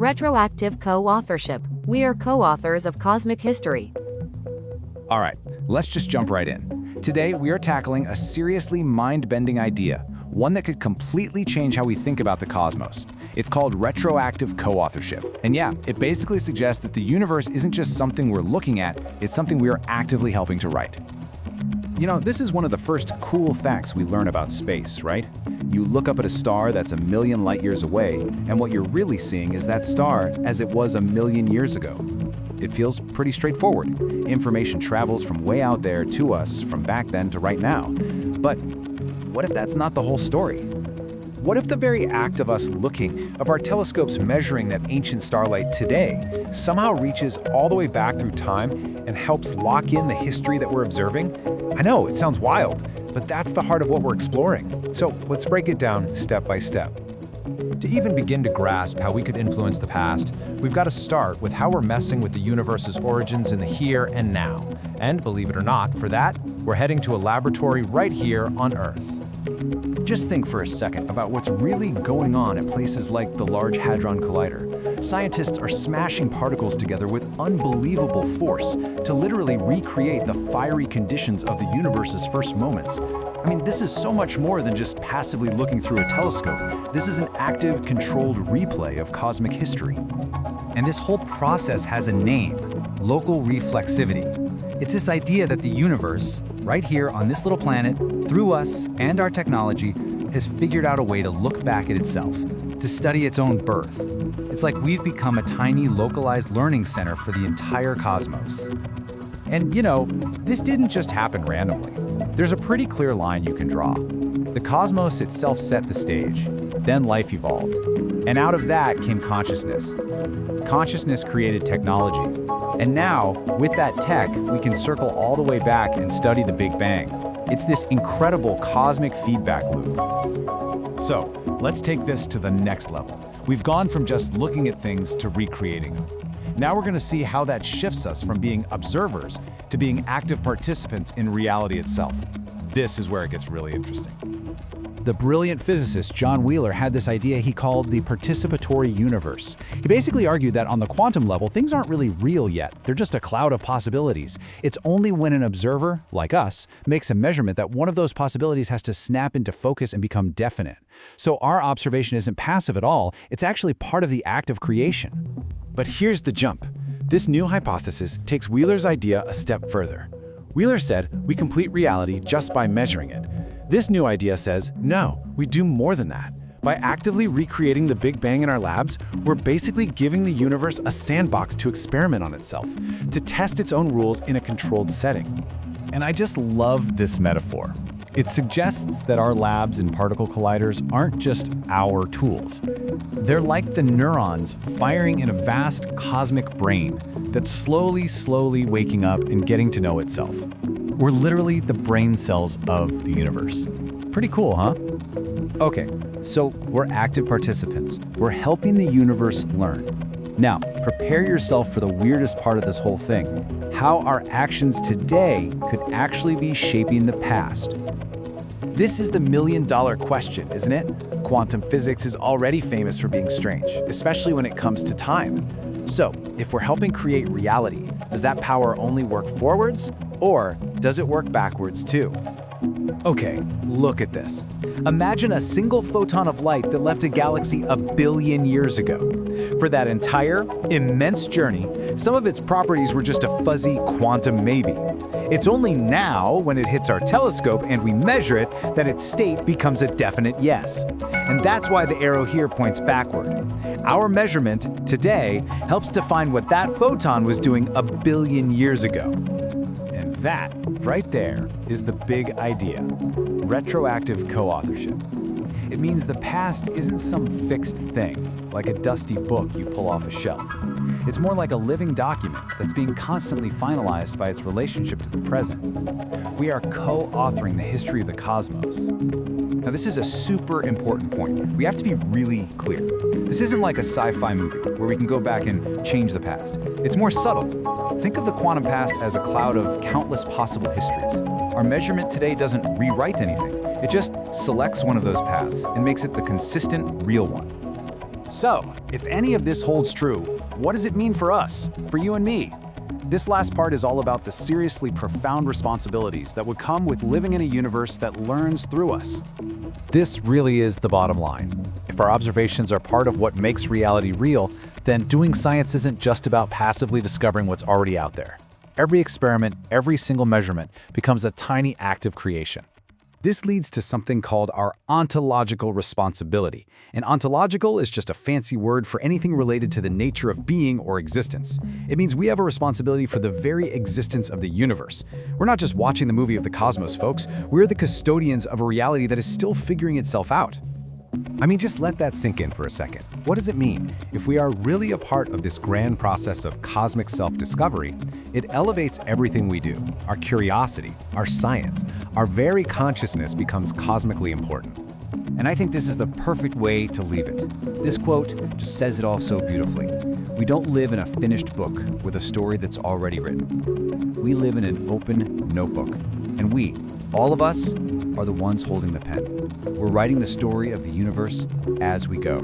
Retroactive Co-Authorship. We are co-authors of cosmic history. All right, let's just jump right in. Today, we are tackling a seriously mind-bending idea, one that could completely change how we think about the cosmos. It's called retroactive co-authorship. And yeah, it basically suggests that the universe isn't just something we're looking at, it's something we are actively helping to write. You know, this is one of the first cool facts we learn about space, right? You look up at a star that's a million light years away, and what you're really seeing is that star as it was a million years ago. It feels pretty straightforward. Information travels from way out there to us from back then to right now. But what if that's not the whole story? What if the very act of us looking, of our telescopes measuring that ancient starlight today, somehow reaches all the way back through time and helps lock in the history that we're observing? I know, it sounds wild, but that's the heart of what we're exploring. So let's break it down step by step. To even begin to grasp how we could influence the past, we've got to start with how we're messing with the universe's origins in the here and now. And believe it or not, for that, we're heading to a laboratory right here on Earth. Just think for a second about what's really going on at places like the Large Hadron Collider. Scientists are smashing particles together with unbelievable force to literally recreate the fiery conditions of the universe's first moments. I mean, this is so much more than just passively looking through a telescope. This is an active, controlled replay of cosmic history. And this whole process has a name: local reflexivity. It's this idea that the universe, right here on this little planet, through us and our technology, has figured out a way to look back at itself, to study its own birth. It's like we've become a tiny, localized learning center for the entire cosmos. And you know, this didn't just happen randomly. There's a pretty clear line you can draw. The cosmos itself set the stage, then life evolved. And out of that came consciousness. Consciousness created technology. And now, with that tech, we can circle all the way back and study the Big Bang. It's this incredible cosmic feedback loop. So, let's take this to the next level. We've gone from just looking at things to recreating them. Now we're going to see how that shifts us from being observers to being active participants in reality itself. This is where it gets really interesting. The brilliant physicist John Wheeler had this idea he called the participatory universe. He basically argued that on the quantum level, things aren't really real yet. They're just a cloud of possibilities. It's only when an observer, like us, makes a measurement that one of those possibilities has to snap into focus and become definite. So our observation isn't passive at all. It's actually part of the act of creation. But here's the jump. This new hypothesis takes Wheeler's idea a step further. Wheeler said we complete reality just by measuring it. This new idea says, no, we do more than that. By actively recreating the Big Bang in our labs, we're basically giving the universe a sandbox to experiment on itself, to test its own rules in a controlled setting. And I just love this metaphor. It suggests that our labs and particle colliders aren't just our tools. They're like the neurons firing in a vast cosmic brain that's slowly waking up and getting to know itself. We're literally the brain cells of the universe. Pretty cool, huh? Okay, so we're active participants. We're helping the universe learn. Now, prepare yourself for the weirdest part of this whole thing: how our actions today could actually be shaping the past. This is the million-dollar question, isn't it? Quantum physics is already famous for being strange, especially when it comes to time. So, if we're helping create reality, does that power only work forwards, or does it work backwards too? Okay, look at this. Imagine a single photon of light that left a galaxy a billion years ago. For that entire, immense journey, some of its properties were just a fuzzy quantum maybe. It's only now, when it hits our telescope and we measure it, that its state becomes a definite yes. And that's why the arrow here points backward. Our measurement, today, helps define what that photon was doing a billion years ago. And that, right there, is the big idea: retroactive co-authorship. It means the past isn't some fixed thing, like a dusty book you pull off a shelf. It's more like a living document that's being constantly finalized by its relationship to the present. We are co-authoring the history of the cosmos. Now, this is a super important point. We have to be really clear. This isn't like a sci-fi movie where we can go back and change the past. It's more subtle. Think of the quantum past as a cloud of countless possible histories. Our measurement today doesn't rewrite anything. It just selects one of those paths and makes it the consistent, real one. So, if any of this holds true, what does it mean for us, for you and me? This last part is all about the seriously profound responsibilities that would come with living in a universe that learns through us. This really is the bottom line. If our observations are part of what makes reality real, then doing science isn't just about passively discovering what's already out there. Every experiment, every single measurement becomes a tiny act of creation. This leads to something called our ontological responsibility. And ontological is just a fancy word for anything related to the nature of being or existence. It means we have a responsibility for the very existence of the universe. We're not just watching the movie of the cosmos, folks. We're the custodians of a reality that is still figuring itself out. I mean, just let that sink in for a second. What does it mean? If we are really a part of this grand process of cosmic self-discovery, it elevates everything we do. Our curiosity, our science, our very consciousness becomes cosmically important. And I think this is the perfect way to leave it. This quote just says it all so beautifully. We don't live in a finished book with a story that's already written. We live in an open notebook. And we, all of us, are the ones holding the pen. We're writing the story of the universe as we go.